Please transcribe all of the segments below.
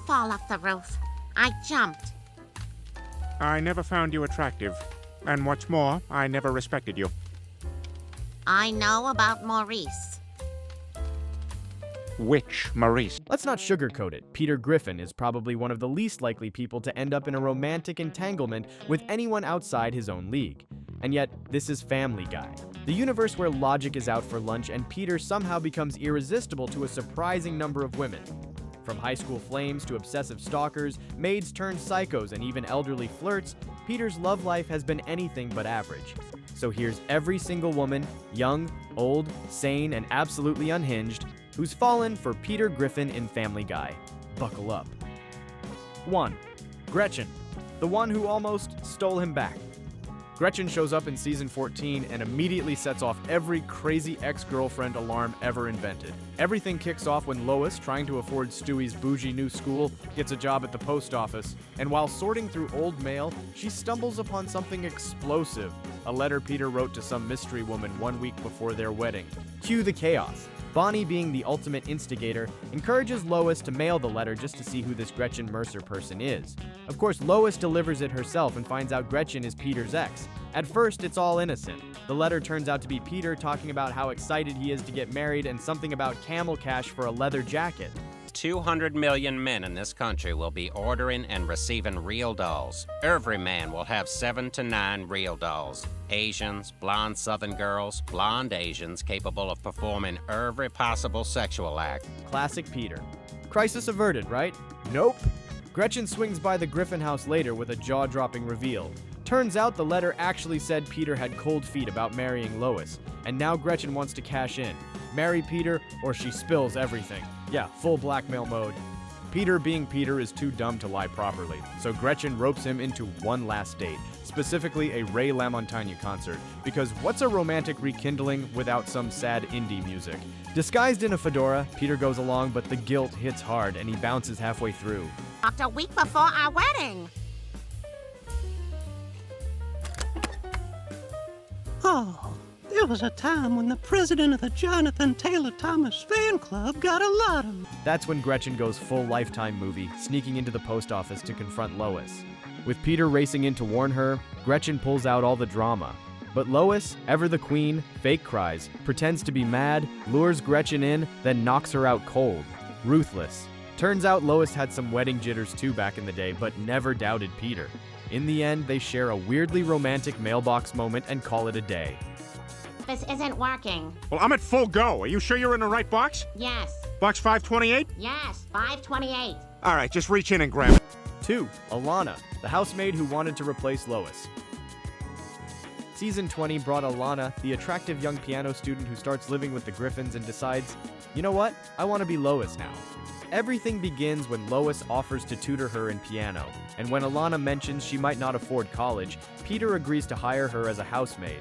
fall off the roof. I jumped. I never found you attractive. And what's more, I never respected you. I know about Maurice. Which Maurice? Let's not sugarcoat it. Peter Griffin is probably one of the least likely people to end up in a romantic entanglement with anyone outside his own league. And yet, this is Family Guy, the universe where logic is out for lunch and Peter somehow becomes irresistible to a surprising number of women. From high school flames to obsessive stalkers, maids turned psychos, and even elderly flirts, Peter's love life has been anything but average. So here's every single woman, young, old, sane, and absolutely unhinged, who's fallen for Peter Griffin in Family Guy. Buckle up. 1. Gretchen, the one who almost stole him back. Gretchen shows up in season 14 and immediately sets off every crazy ex-girlfriend alarm ever invented. Everything kicks off when Lois, trying to afford Stewie's bougie new school, gets a job at the post office, and while sorting through old mail, she stumbles upon something explosive, a letter Peter wrote to some mystery woman 1 week before their wedding. Cue the chaos. Bonnie, being the ultimate instigator, encourages Lois to mail the letter just to see who this Gretchen Mercer person is. Of course, Lois delivers it herself and finds out Gretchen is Peter's ex. At first, it's all innocent. The letter turns out to be Peter talking about how excited he is to get married and something about camel cash for a leather jacket. 200 million men in this country will be ordering and receiving real dolls. Every man will have 7 to 9 real dolls. Asians, blonde Southern girls, blonde Asians capable of performing every possible sexual act. Classic Peter. Crisis averted, right? Nope. Gretchen swings by the Griffin house later with a jaw-dropping reveal. Turns out the letter actually said Peter had cold feet about marrying Lois, and now Gretchen wants to cash in. Marry Peter or she spills everything. Yeah, full blackmail mode. Peter, being Peter, is too dumb to lie properly, so Gretchen ropes him into one last date, specifically a Ray LaMontagne concert, because what's a romantic rekindling without some sad indie music? Disguised in a fedora, Peter goes along, but the guilt hits hard and he bounces halfway through. A week before our wedding. Oh, there was a time when the president of the Jonathan Taylor Thomas fan club got a lot of... That's when Gretchen goes full Lifetime movie, sneaking into the post office to confront Lois. With Peter racing in to warn her, Gretchen pulls out all the drama. But Lois, ever the queen, fake cries, pretends to be mad, lures Gretchen in, then knocks her out cold. Ruthless. Turns out Lois had some wedding jitters too back in the day, but never doubted Peter. In the end, they share a weirdly romantic mailbox moment and call it a day. This isn't working. Well, I'm at full go. Are you sure you're in the right box? Yes. Box 528? Yes, 528. All right, just reach in and grab it. 2. Alana, the housemaid who wanted to replace Lois. Season 20 brought Alana, the attractive young piano student who starts living with the Griffins and decides, you know what, I want to be Lois now. Everything begins when Lois offers to tutor her in piano, and when Alana mentions she might not afford college, Peter agrees to hire her as a housemaid.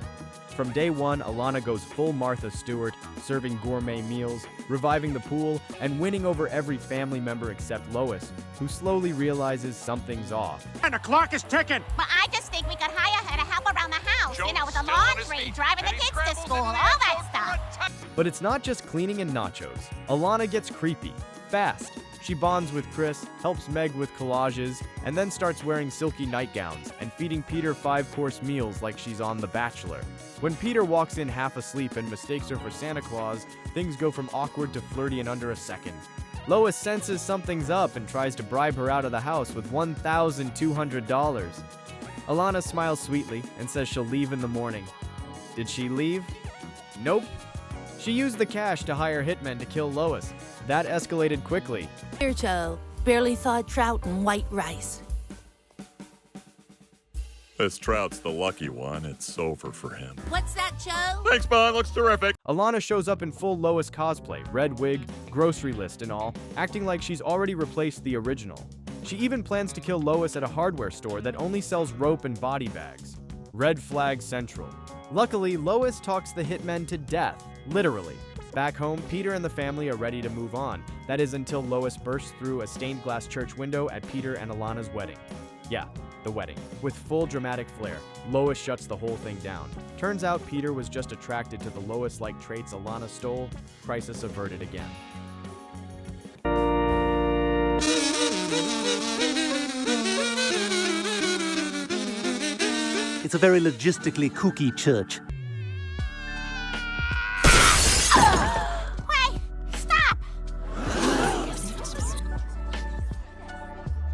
From day one, Alana goes full Martha Stewart, serving gourmet meals, reviving the pool, and winning over every family member except Lois, who slowly realizes something's off. And the clock is ticking! But I just think we could hire her to help around the house. You know, with the laundry, driving the kids to school, all that stuff. But it's not just cleaning and nachos. Alana gets creepy, fast. She bonds with Chris, helps Meg with collages, and then starts wearing silky nightgowns and feeding Peter 5-course meals like she's on The Bachelor. When Peter walks in half asleep and mistakes her for Santa Claus, things go from awkward to flirty in under a second. Lois senses something's up and tries to bribe her out of the house with $1,200. Alana smiles sweetly and says she'll leave in the morning. Did she leave? Nope. She used the cash to hire hitmen to kill Lois. That escalated quickly. Here, Joe. Barely thawed trout and white rice. This trout's the lucky one. It's over for him. What's that, Joe? Thanks, Bud. Looks terrific. Alana shows up in full Lois cosplay, red wig, grocery list and all, acting like she's already replaced the original. She even plans to kill Lois at a hardware store that only sells rope and body bags. Red flag central. Luckily, Lois talks the hitmen to death, literally. Back home, Peter and the family are ready to move on. That is until Lois bursts through a stained glass church window at Peter and Alana's wedding. Yeah, the wedding. With full dramatic flair, Lois shuts the whole thing down. Turns out Peter was just attracted to the Lois-like traits Alana stole. Crisis averted again. It's a very logistically kooky church. Wait, stop!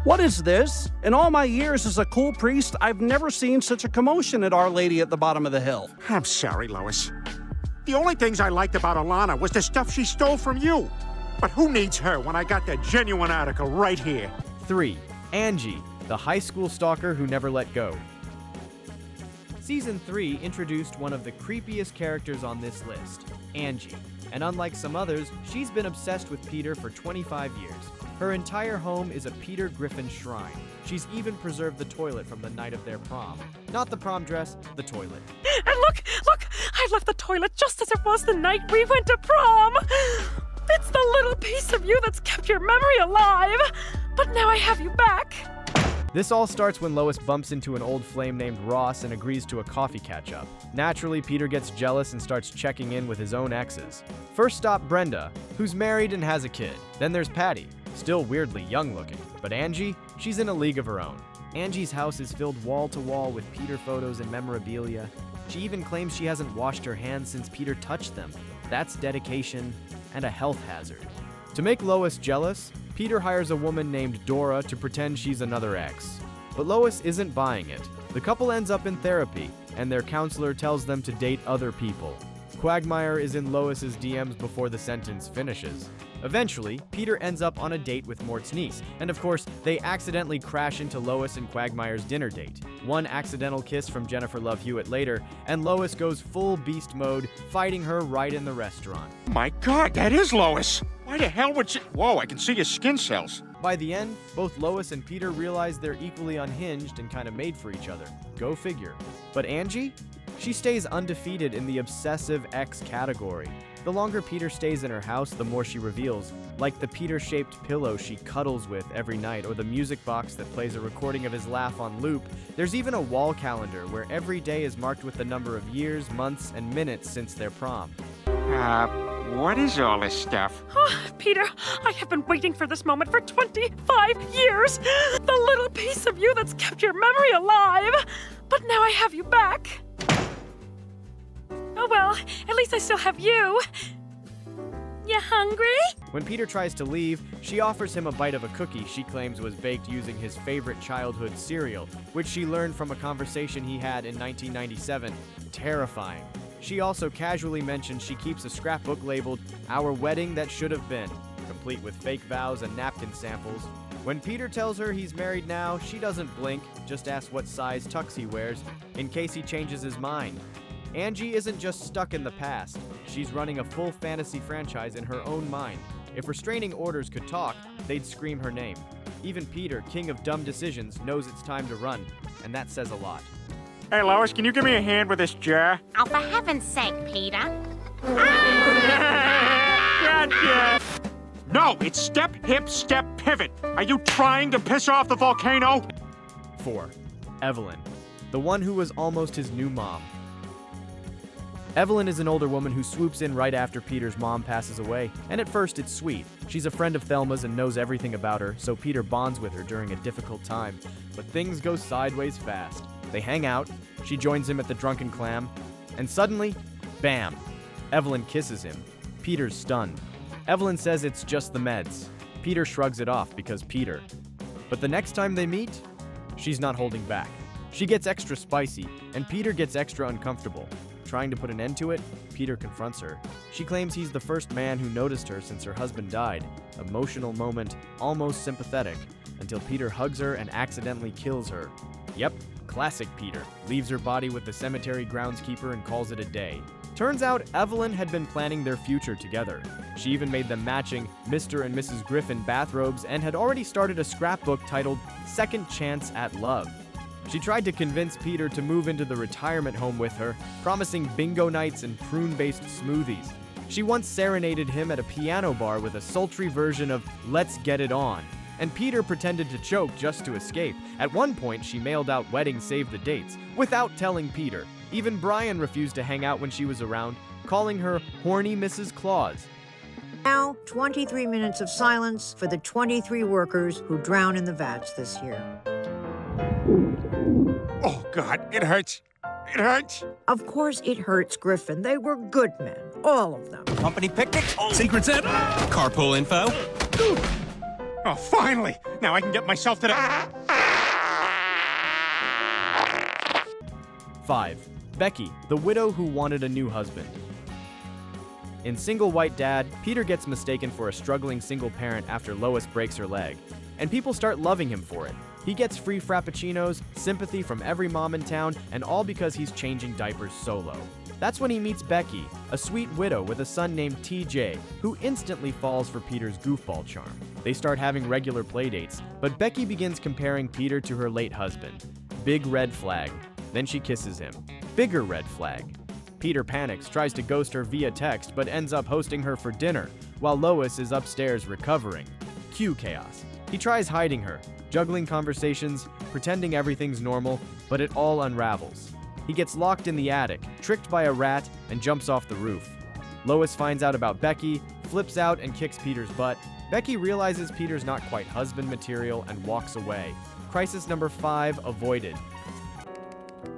What is this? In all my years as a cool priest, I've never seen such a commotion at Our Lady at the bottom of the hill. I'm sorry, Lois. The only things I liked about Alana was the stuff she stole from you. But who needs her when I got the genuine article right here? 3. Angie, the high school stalker who never let go. Season 3 introduced one of the creepiest characters on this list, Angie. And unlike some others, she's been obsessed with Peter for 25 years. Her entire home is a Peter Griffin shrine. She's even preserved the toilet from the night of their prom. Not the prom dress, the toilet. And look! I left the toilet just as it was the night we went to prom! It's the little piece of you that's kept your memory alive! But now I have you back! This all starts when Lois bumps into an old flame named Ross and agrees to a coffee catch-up. Naturally, Peter gets jealous and starts checking in with his own exes. First stop Brenda, who's married and has a kid. Then there's Patty, still weirdly young-looking. But Angie, she's in a league of her own. Angie's house is filled wall-to-wall with Peter photos and memorabilia. She even claims she hasn't washed her hands since Peter touched them. That's dedication and a health hazard. To make Lois jealous, Peter hires a woman named Dora to pretend she's another ex. But Lois isn't buying it. The couple ends up in therapy, and their counselor tells them to date other people. Quagmire is in Lois's DMs before the sentence finishes. Eventually, Peter ends up on a date with Mort's niece, and of course, they accidentally crash into Lois and Quagmire's dinner date. One accidental kiss from Jennifer Love Hewitt later, and Lois goes full beast mode, fighting her right in the restaurant. My God, that is Lois! Why the hell would she— Whoa, I can see your skin cells. By the end, both Lois and Peter realize they're equally unhinged and kind of made for each other. Go figure. But Angie? She stays undefeated in the obsessive ex category. The longer Peter stays in her house, the more she reveals, like the Peter-shaped pillow she cuddles with every night, or the music box that plays a recording of his laugh on loop. There's even a wall calendar where every day is marked with the number of years, months, and minutes since their prom. What is all this stuff? Peter, I have been waiting for this moment for 25 years! The little piece of you that's kept your memory alive! But now I have you back! Oh well, at least I still have you. You hungry? When Peter tries to leave, she offers him a bite of a cookie she claims was baked using his favorite childhood cereal, which she learned from a conversation he had in 1997. Terrifying. She also casually mentions she keeps a scrapbook labeled Our Wedding That Should Have Been, complete with fake vows and napkin samples. When Peter tells her he's married now, she doesn't blink, just asks what size tux he wears, in case he changes his mind. Angie isn't just stuck in the past. She's running a full fantasy franchise in her own mind. If restraining orders could talk, they'd scream her name. Even Peter, king of dumb decisions, knows it's time to run, and that says a lot. Hey, Lois, can you give me a hand with this jar? Oh, for heaven's sake, Peter. Gotcha! No, it's step, hip, step, pivot. Are you trying to piss off the volcano? 4. Evelyn, the one who was almost his new mom. Evelyn is an older woman who swoops in right after Peter's mom passes away, and at first it's sweet. She's a friend of Thelma's and knows everything about her, so Peter bonds with her during a difficult time. But things go sideways fast. They hang out, she joins him at the Drunken Clam, and suddenly, bam! Evelyn kisses him. Peter's stunned. Evelyn says it's just the meds. Peter shrugs it off because Peter. But the next time they meet, she's not holding back. She gets extra spicy, and Peter gets extra uncomfortable. Trying to put an end to it, Peter confronts her. She claims he's the first man who noticed her since her husband died. Emotional moment, almost sympathetic, until Peter hugs her and accidentally kills her. Yep, classic Peter. Leaves her body with the cemetery groundskeeper and calls it a day. Turns out Evelyn had been planning their future together. She even made them matching Mr. and Mrs. Griffin bathrobes and had already started a scrapbook titled Second Chance at Love. She tried to convince Peter to move into the retirement home with her, promising bingo nights and prune-based smoothies. She once serenaded him at a piano bar with a sultry version of Let's Get It On, and Peter pretended to choke just to escape. At one point, she mailed out wedding save the dates, without telling Peter. Even Brian refused to hang out when she was around, calling her horny Mrs. Claus. Now, 23 minutes of silence for the 23 workers who drown in the vats this year. Oh, God, it hurts. It hurts. Of course it hurts, Griffin. They were good men, all of them. Company picnic? Secret Santa? Carpool info? Oh, finally! Now I can get myself to the... 5. Becky, the widow who wanted a new husband. In Single White Dad, Peter gets mistaken for a struggling single parent after Lois breaks her leg, and people start loving him for it. He gets free frappuccinos, sympathy from every mom in town, and all because he's changing diapers solo. That's when he meets Becky, a sweet widow with a son named TJ, who instantly falls for Peter's goofball charm. They start having regular playdates, but Becky begins comparing Peter to her late husband. Big red flag. Then she kisses him. Bigger red flag. Peter panics, tries to ghost her via text, but ends up hosting her for dinner, while Lois is upstairs recovering. Cue chaos. He tries hiding her, juggling conversations, pretending everything's normal, but it all unravels. He gets locked in the attic, tricked by a rat, and jumps off the roof. Lois finds out about Becky, flips out and kicks Peter's butt. Becky realizes Peter's not quite husband material and walks away. Crisis number 5 avoided.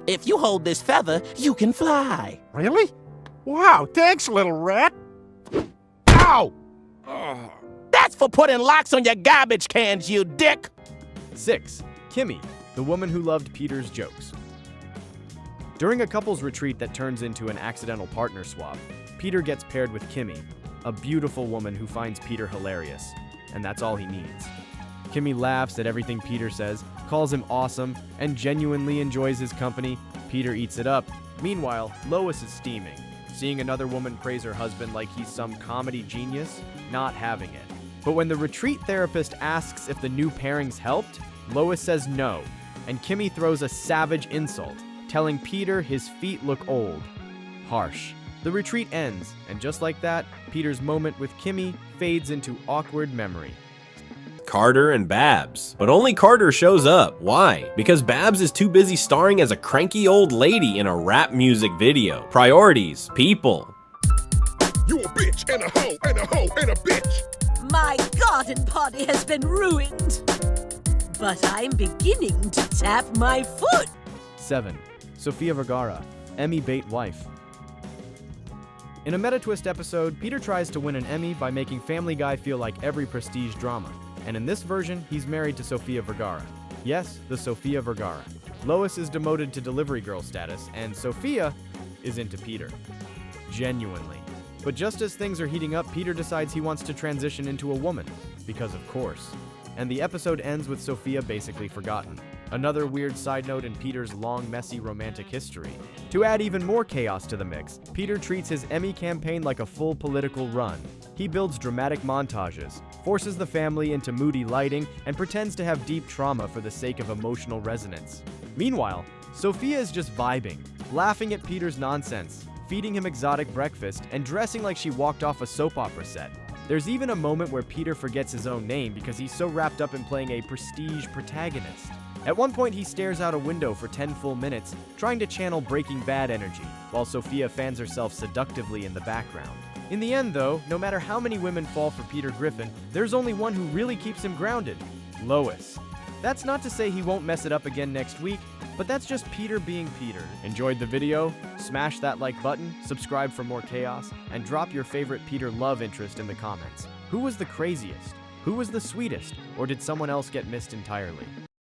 If you hold this feather, you can fly. Really? Wow, thanks, little rat. Ow! Oh. That's for putting locks on your garbage cans, you dick! 6. Kimmy, the woman who loved Peter's jokes. During a couple's retreat that turns into an accidental partner swap, Peter gets paired with Kimmy, a beautiful woman who finds Peter hilarious, and that's all he needs. Kimmy laughs at everything Peter says, calls him awesome, and genuinely enjoys his company. Peter eats it up. Meanwhile, Lois is steaming, seeing another woman praise her husband like he's some comedy genius, not having it. But when the retreat therapist asks if the new pairings helped, Lois says no, and Kimmy throws a savage insult, telling Peter his feet look old. Harsh. The retreat ends, and just like that, Peter's moment with Kimmy fades into awkward memory. Carter and Babs. But only Carter shows up. Why? Because Babs is too busy starring as a cranky old lady in a rap music video. Priorities, people. You a bitch and a hoe and a hoe and a bitch. My garden party has been ruined. But I'm beginning to tap my foot. 7. Sofia Vergara, Emmy bait wife. In a meta-twist episode, Peter tries to win an Emmy by making Family Guy feel like every prestige drama. And in this version, he's married to Sofia Vergara. Yes, the Sofia Vergara. Lois is demoted to delivery girl status, and Sofia is into Peter. Genuinely. But just as things are heating up, Peter decides he wants to transition into a woman. Because of course. And the episode ends with Sofia basically forgotten. Another weird side note in Peter's long, messy romantic history. To add even more chaos to the mix, Peter treats his Emmy campaign like a full political run. He builds dramatic montages, forces the family into moody lighting, and pretends to have deep trauma for the sake of emotional resonance. Meanwhile, Sofia is just vibing, laughing at Peter's nonsense, feeding him exotic breakfast, and dressing like she walked off a soap opera set. There's even a moment where Peter forgets his own name because he's so wrapped up in playing a prestige protagonist. At one point, he stares out a window for 10 full minutes, trying to channel Breaking Bad energy, while Sofia fans herself seductively in the background. In the end, though, no matter how many women fall for Peter Griffin, there's only one who really keeps him grounded: Lois. That's not to say he won't mess it up again next week, but that's just Peter being Peter. Enjoyed the video? Smash that like button, subscribe for more chaos, and drop your favorite Peter love interest in the comments. Who was the craziest? Who was the sweetest? Or did someone else get missed entirely?